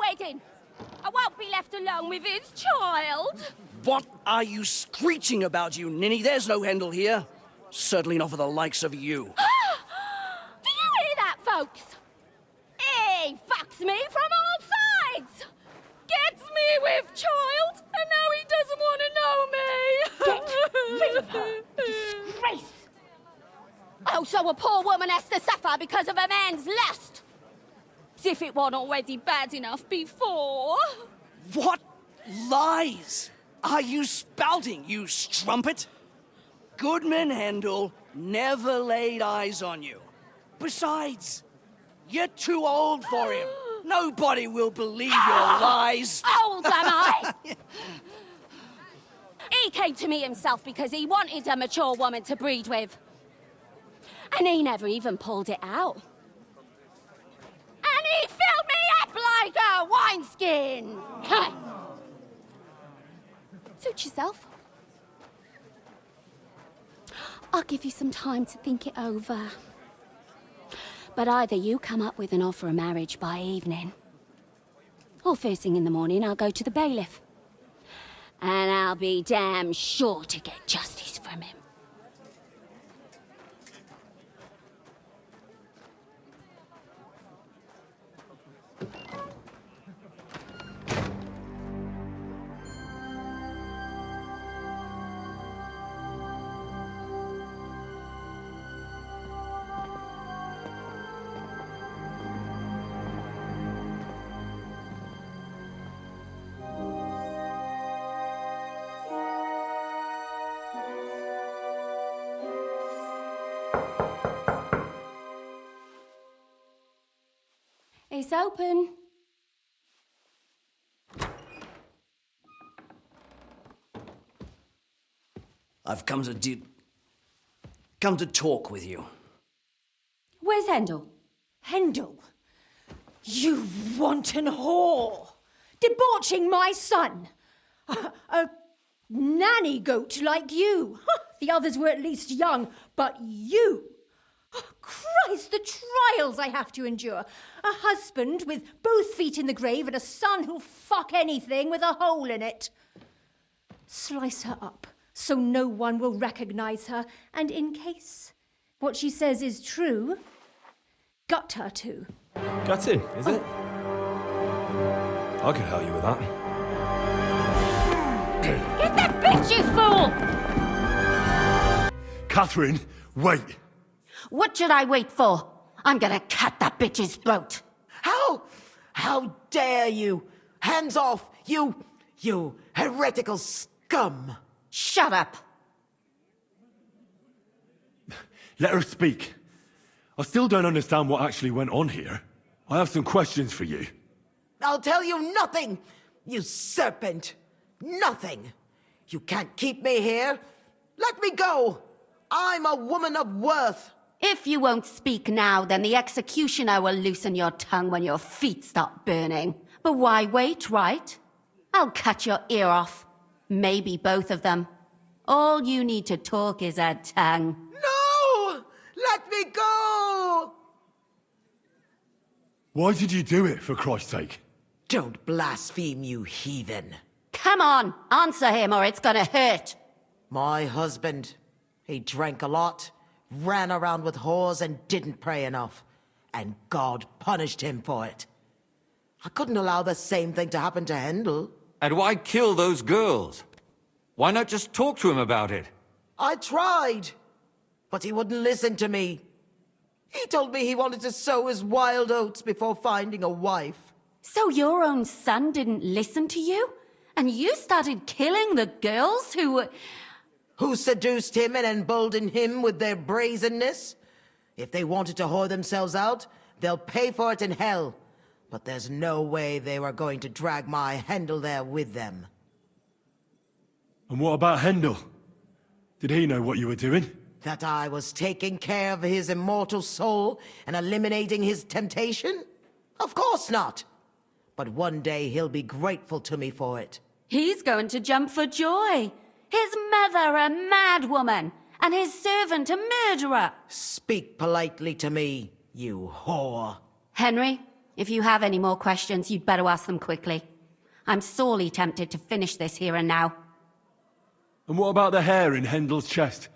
wedding. I won't be left alone with his child. What are you screeching about, you ninny? There's no Hendel here. Certainly not for the likes of you. Do you hear that, folks? He fucks me from all sides. Gets me with child, and now he doesn't want to know me. Get rid of her. Disgrace. Oh, so a poor woman has to suffer because of a man's lust. As if it wasn't already bad enough before. What lies are you spouting, you strumpet? Goodman Hendel never laid eyes on you. Besides, you're too old for him. Nobody will believe your lies. Old am I? He came to me himself because he wanted a mature woman to breed with. And he never even pulled it out. And he filled me up like a wineskin. Suit yourself. I'll give you some time to think it over. But either you come up with an offer of marriage by evening, or first thing in the morning I'll go to the bailiff. And I'll be damn sure to get justice from him. It's open. I've come to talk with you. Where's Hendel? Hendel, you wanton whore! Debauching my son! A nanny goat like you! The others were at least young, but you! Oh, Christ, the trials I have to endure! A husband with both feet in the grave and a son who'll fuck anything with a hole in it. Slice her up so no one will recognize her, and in case what she says is true, gut her too. Gutting, is it? I could help you with that. Get that bitch, you fool! Katherine, wait! What should I wait for? I'm gonna cut that bitch's throat. How dare you? Hands off, you heretical scum! Shut up. Let her speak. I still don't understand what actually went on here. I have some questions for you. I'll tell you nothing, you serpent! Nothing! You can't keep me here! Let me go! I'm a woman of worth! If you won't speak now, then the executioner will loosen your tongue when your feet stop burning. But why wait, right? I'll cut your ear off. Maybe both of them. All you need to talk is a tongue. No! Let me go! Why did you do it, for Christ's sake? Don't blaspheme, you heathen. Come on, answer him or it's gonna hurt. My husband, he drank a lot, ran around with whores and didn't pray enough. And God punished him for it. I couldn't allow the same thing to happen to Hendel. And why kill those girls? Why not just talk to him about it? I tried, but he wouldn't listen to me. He told me he wanted to sow his wild oats before finding a wife. So your own son didn't listen to you? And you started killing the girls Who seduced him and emboldened him with their brazenness? If they wanted to whore themselves out, they'll pay for it in hell. But there's no way they were going to drag my Hendel there with them. And what about Hendel? Did he know what you were doing? That I was taking care of his immortal soul and eliminating his temptation? Of course not. But one day he'll be grateful to me for it. He's going to jump for joy. His mother a mad woman, and his servant a murderer. Speak politely to me, you whore. Henry, If you have any more questions, you'd better ask them quickly. I'm sorely tempted to finish this here and now. And what about the hair in Hendel's chest?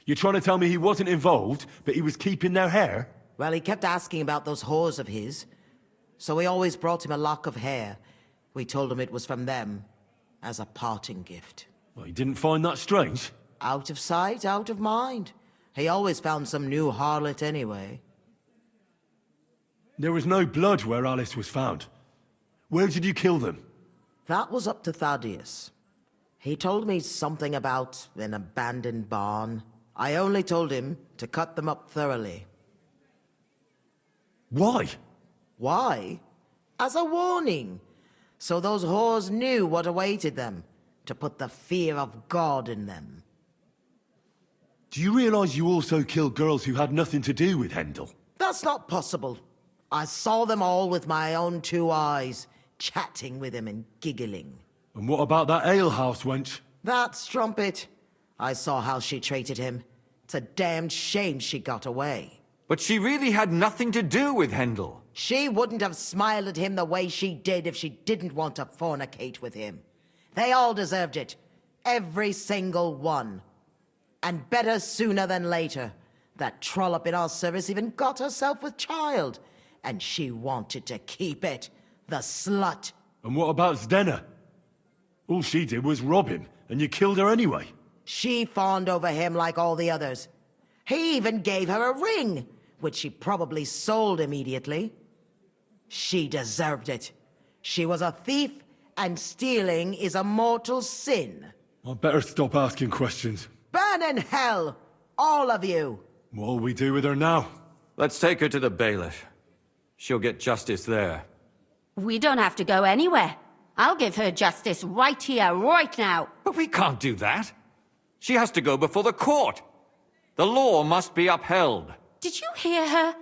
You're trying to tell me he wasn't involved, but he was keeping their hair? Well, he kept asking about those whores of his. So we always brought him a lock of hair. We told him it was from them, as a parting gift. Well, he didn't find that strange? Out of sight, out of mind. He always found some new harlot anyway. There was no blood where Alice was found. Where did you kill them? That was up to Thaddeus. He told me something about an abandoned barn. I only told him to cut them up thoroughly. Why? Why? As a warning. So those whores knew what awaited them. To put the fear of God in them. Do you realize you also killed girls who had nothing to do with Hendel? That's not possible. I saw them all with my own 2 eyes, chatting with him and giggling. And what about that alehouse wench? That strumpet. I saw how she treated him. It's a damned shame she got away. But she really had nothing to do with Hendel. She wouldn't have smiled at him the way she did if she didn't want to fornicate with him. They all deserved it. Every single one. And better sooner than later. That trollop in our service even got herself with child. And she wanted to keep it. The slut. And what about Zdenna? All she did was rob him, and you killed her anyway. She fawned over him like all the others. He even gave her a ring, which she probably sold immediately. She deserved it. She was a thief, and stealing is a mortal sin. I'd better stop asking questions. Burn in hell, all of you. What'll we do with her now? Let's take her to the bailiff. She'll get justice there. We don't have to go anywhere. I'll give her justice right here, right now. But we can't do that. She has to go before the court. The law must be upheld. Did you hear her?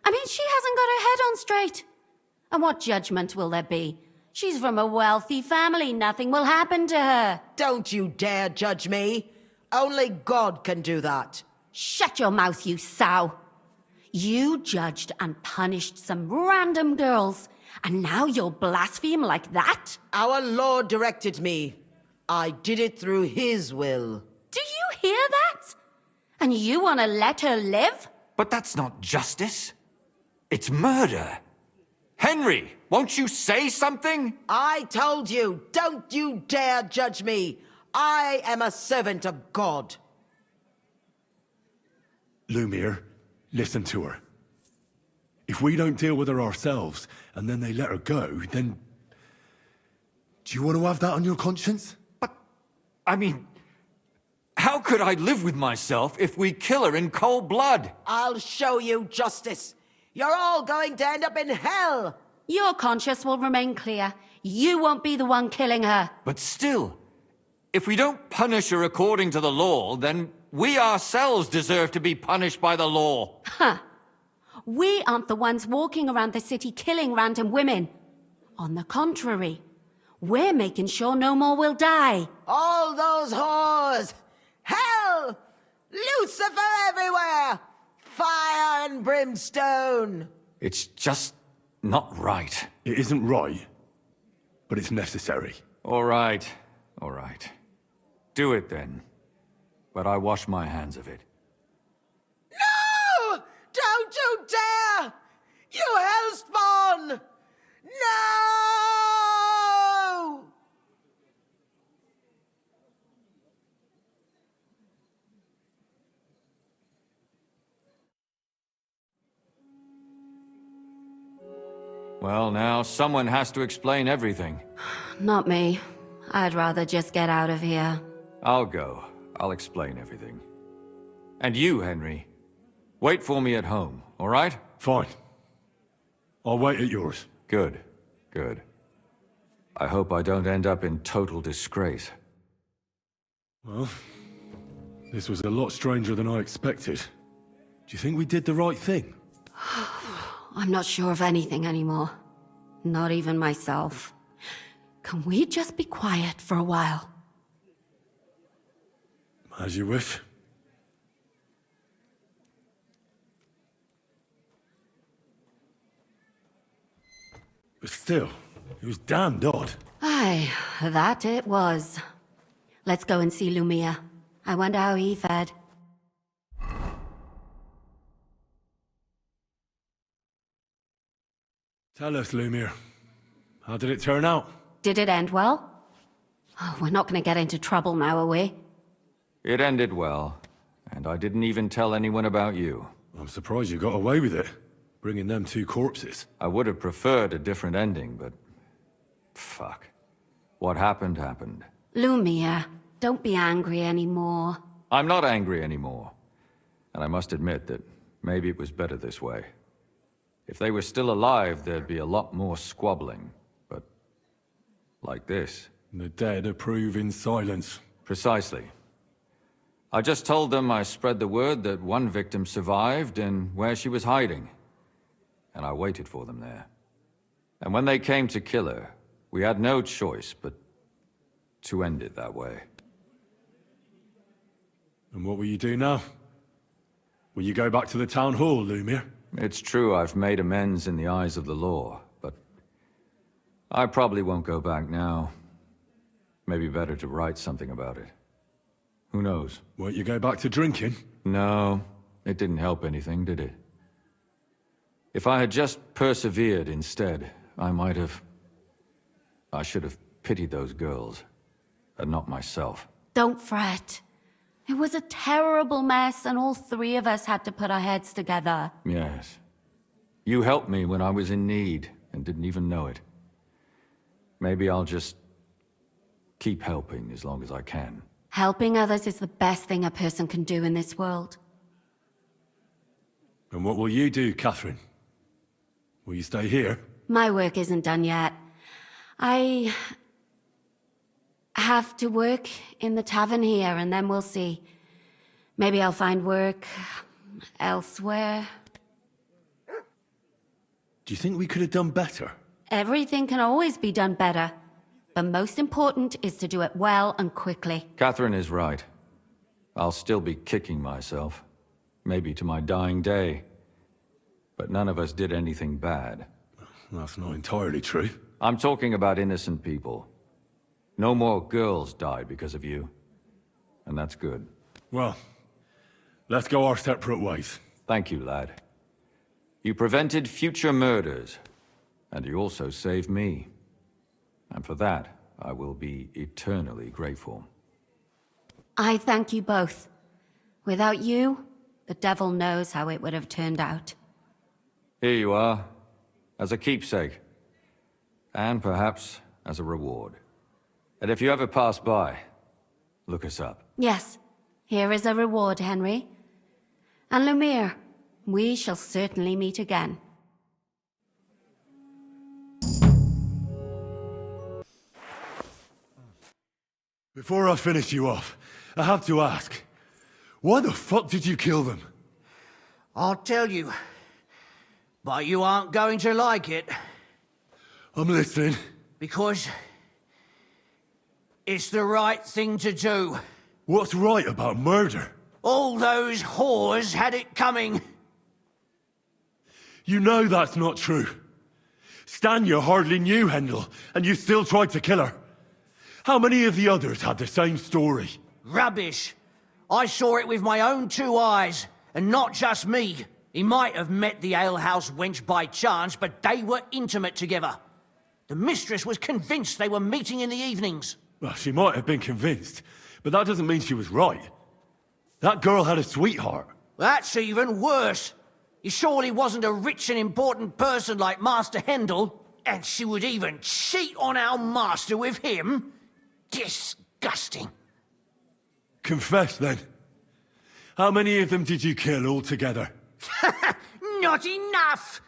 I mean, she hasn't got her head on straight. And what judgment will there be? She's from a wealthy family. Nothing will happen to her. Don't you dare judge me. Only God can do that. Shut your mouth, you sow. You judged and punished some random girls, and now you'll blaspheme like that? Our Lord directed me. I did it through His will. Do you hear that? And you want to let her live? But that's not justice. It's murder. Henry, won't you say something? I told you, don't you dare judge me. I am a servant of God. Lumiere, listen to her. If we don't deal with her ourselves, and then they let her go, then... Do you want to have that on your conscience? But, I mean... How could I live with myself if we kill her in cold blood? I'll show you justice. You're all going to end up in hell. Your conscience will remain clear. You won't be the one killing her. But still, if we don't punish her according to the law, then we ourselves deserve to be punished by the law. Huh. We aren't the ones walking around the city killing random women. On the contrary, we're making sure no more will die. All those whores. Hell! Lucifer everywhere! Fire and brimstone! It's just not right. It isn't right, but it's necessary. All right, all right. Do it then. But I wash my hands of it. No! Don't you dare! You hellspawn! No! Well, now, someone has to explain everything. Not me. I'd rather just get out of here. I'll go. I'll explain everything. And you, Henry, wait for me at home, all right? Fine. I'll wait at yours. Good, good. I hope I don't end up in total disgrace. Well, this was a lot stranger than I expected. Do you think we did the right thing? I'm not sure of anything anymore. Not even myself. Can we just be quiet for a while? As you wish. But still, it was damned odd. Aye, that it was. Let's go and see Lumia. I wonder how he fared. Tell us, Lumiere. How did it turn out? Did it end well? Oh, we're not going to get into trouble now, are we? It ended well, and I didn't even tell anyone about you. I'm surprised you got away with it, bringing them two corpses. I would have preferred a different ending, but... fuck. What happened, happened. Lumia, don't be angry anymore. I'm not angry anymore. And I must admit that maybe it was better this way. If they were still alive, there'd be a lot more squabbling. But... like this. The dead approve in silence. Precisely. I just told them I spread the word that one victim survived and where she was hiding. And I waited for them there. And when they came to kill her, we had no choice but to end it that way. And what will you do now? Will you go back to the town hall, Lumiere? It's true I've made amends in the eyes of the law, but I probably won't go back now. Maybe better to write something about it. Who knows? Won't you go back to drinking? No, it didn't help anything, did it? If I had just persevered instead, I should have pitied those girls, and not myself. Don't fret. It was a terrible mess, and all three of us had to put our heads together. Yes. You helped me when I was in need, and didn't even know it. Maybe I'll just keep helping as long as I can. Helping others is the best thing a person can do in this world. And what will you do, Catherine? Will you stay here? My work isn't done yet. I have to work in the tavern here, and then we'll see. Maybe I'll find work elsewhere. Do you think we could have done better? Everything can always be done better. But most important is to do it well and quickly. Katherine is right. I'll still be kicking myself. Maybe to my dying day. But none of us did anything bad. That's not entirely true. I'm talking about innocent people. No more girls died because of you. And that's good. Well, let's go our separate ways. Thank you, lad. You prevented future murders. And you also saved me. And for that, I will be eternally grateful. I thank you both. Without you, the devil knows how it would have turned out. Here you are, as a keepsake. And perhaps as a reward. And if you ever pass by, look us up. Yes, here is a reward, Henry. And Lumiere, we shall certainly meet again. Before I finish you off, I have to ask, why the fuck did you kill them? I'll tell you. But you aren't going to like it. I'm listening. Because it's the right thing to do. What's right about murder? All those whores had it coming. You know that's not true. Stan you hardly knew Hendel, and you still tried to kill her. How many of the others had the same story? Rubbish. I saw it with my own two eyes, and not just me. He might have met the alehouse wench by chance, but they were intimate together. The mistress was convinced they were meeting in the evenings. Well, she might have been convinced, but that doesn't mean she was right. That girl had a sweetheart. That's even worse. He surely wasn't a rich and important person like Master Hendel, and she would even cheat on our master with him? Disgusting. Confess, then. How many of them did you kill altogether? Not enough!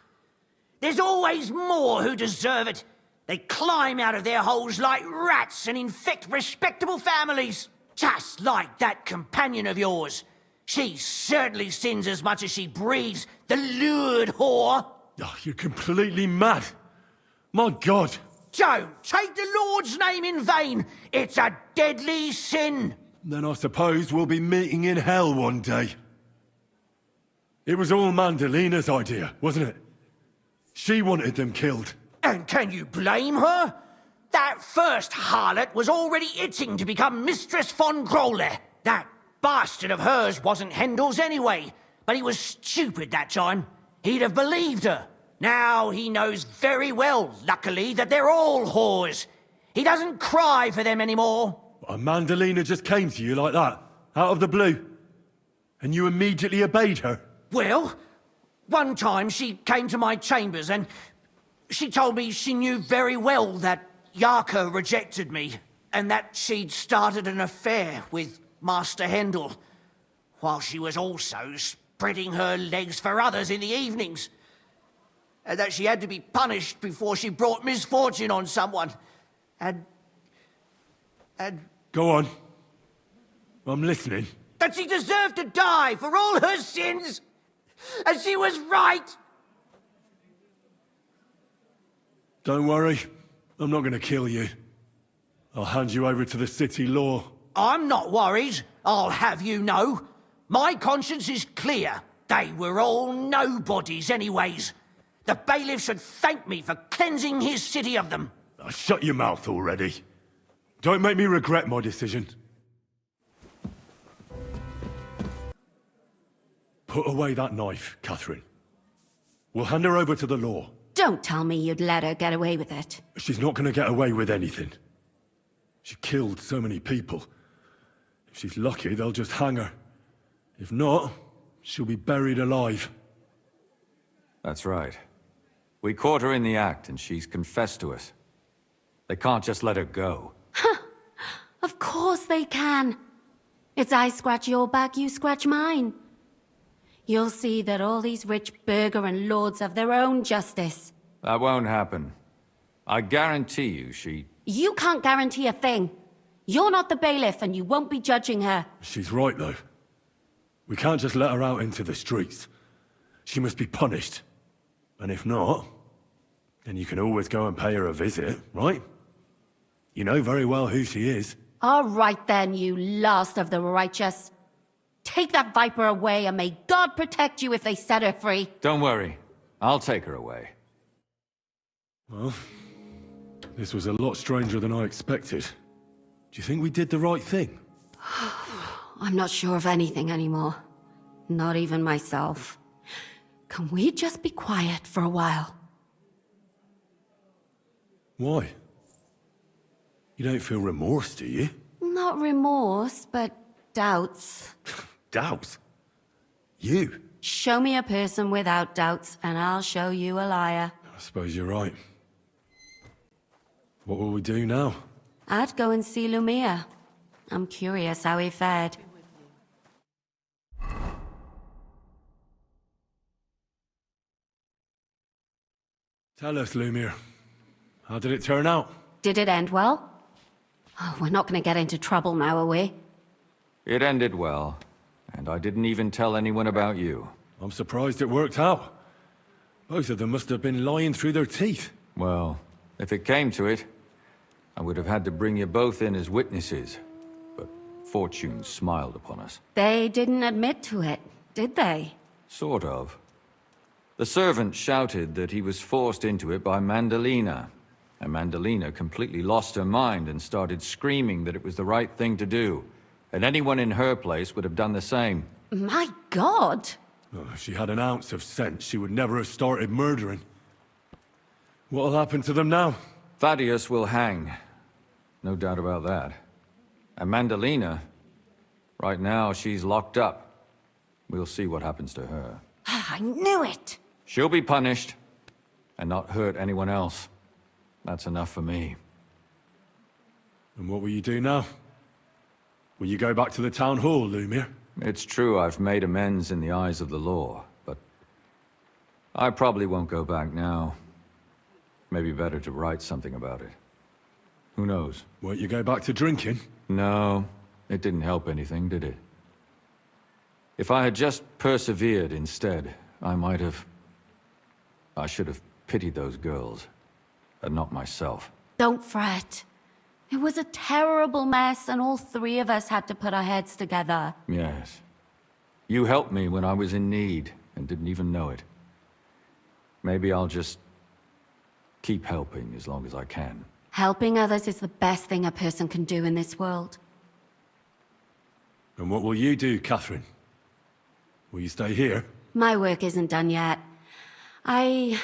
There's always more who deserve it. They climb out of their holes like rats and infect respectable families. Just like that companion of yours. She certainly sins as much as she breathes, the lured whore. Oh, you're completely mad. My God. Don't take the Lord's name in vain. It's a deadly sin. Then I suppose we'll be meeting in hell one day. It was all Mandelina's idea, wasn't it? She wanted them killed. And can you blame her? That first harlot was already itching to become Mistress von Grole. That bastard of hers wasn't Handel's anyway, but he was stupid that time. He'd have believed her. Now he knows very well, luckily, that they're all whores. He doesn't cry for them anymore. Mandelina just came to you like that, out of the blue, and you immediately obeyed her? Well, one time she came to my chambers and she told me she knew very well that Yarka rejected me and that she'd started an affair with Master Handel, while she was also spreading her legs for others in the evenings. And that she had to be punished before she brought misfortune on someone. And... Go on. I'm listening. That she deserved to die for all her sins! And she was right! Don't worry. I'm not going to kill you. I'll hand you over to the city law. I'm not worried, I'll have you know. My conscience is clear. They were all nobodies anyways. The bailiff should thank me for cleansing his city of them. Shut your mouth already. Don't make me regret my decision. Put away that knife, Katherine. We'll hand her over to the law. Don't tell me you'd let her get away with it. She's not going to get away with anything. She killed so many people. If she's lucky, they'll just hang her. If not, she'll be buried alive. That's right. We caught her in the act, and she's confessed to us. They can't just let her go. Of course they can. It's I scratch your back, you scratch mine. You'll see that all these rich burgher and lords have their own justice. That won't happen. I guarantee you she... You can't guarantee a thing. You're not the bailiff, and you won't be judging her. She's right, though. We can't just let her out into the streets. She must be punished. And if not, then you can always go and pay her a visit, right? You know very well who she is. All right then, you last of the righteous. Take that viper away, and may God protect you if they set her free. Don't worry. I'll take her away. Well, this was a lot stranger than I expected. Do you think we did the right thing? I'm not sure of anything anymore. Not even myself. Can we just be quiet for a while? Why? You don't feel remorse, do you? Not remorse, but doubts. Doubts? You? Show me a person without doubts, and I'll show you a liar. I suppose you're right. What will we do now? I'd go and see Lumia. I'm curious how he fared. Tell us, Lumir. How did it turn out? Did it end well? Oh, we're not going to get into trouble now, are we? It ended well, and I didn't even tell anyone about you. I'm surprised it worked out. Both of them must have been lying through their teeth. Well, if it came to it, I would have had to bring you both in as witnesses. But fortune smiled upon us. They didn't admit to it, did they? Sort of. The servant shouted that he was forced into it by Mandelina. And Mandelina completely lost her mind and started screaming that it was the right thing to do. And anyone in her place would have done the same. My God! Oh, if she had an ounce of sense, she would never have started murdering. What'll happen to them now? Thaddeus will hang. No doubt about that. And Mandelina, right now she's locked up. We'll see what happens to her. I knew it! She'll be punished, and not hurt anyone else. That's enough for me. And what will you do now? Will you go back to the town hall, Lumir? It's true I've made amends in the eyes of the law, but I probably won't go back now. Maybe better to write something about it. Who knows? Won't you go back to drinking? No, it didn't help anything, did it? If I had just persevered instead, I should have pitied those girls, and not myself. Don't fret. It was a terrible mess, and all three of us had to put our heads together. Yes. You helped me when I was in need, and didn't even know it. Maybe I'll just keep helping as long as I can. Helping others is the best thing a person can do in this world. And what will you do, Catherine? Will you stay here? My work isn't done yet. I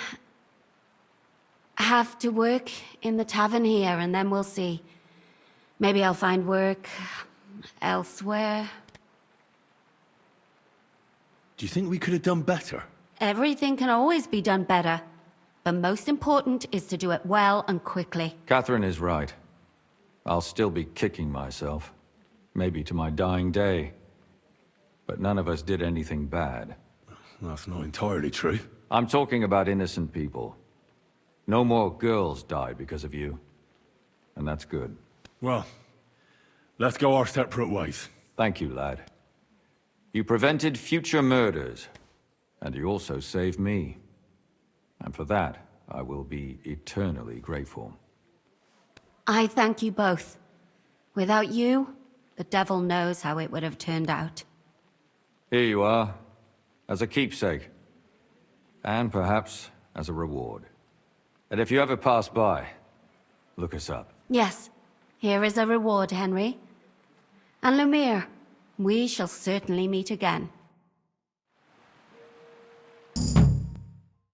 have to work in the tavern here, and then we'll see. Maybe I'll find work elsewhere. Do you think we could have done better? Everything can always be done better. But most important is to do it well and quickly. Katherine is right. I'll still be kicking myself. Maybe to my dying day. But none of us did anything bad. That's not entirely true. I'm talking about innocent people. No more girls died because of you. And that's good. Well, let's go our separate ways. Thank you, lad. You prevented future murders. And you also saved me. And for that, I will be eternally grateful. I thank you both. Without you, the devil knows how it would have turned out. Here you are, as a keepsake. And perhaps as a reward. And if you ever pass by, look us up. Yes, here is a reward, Henry. And Lumiere, we shall certainly meet again.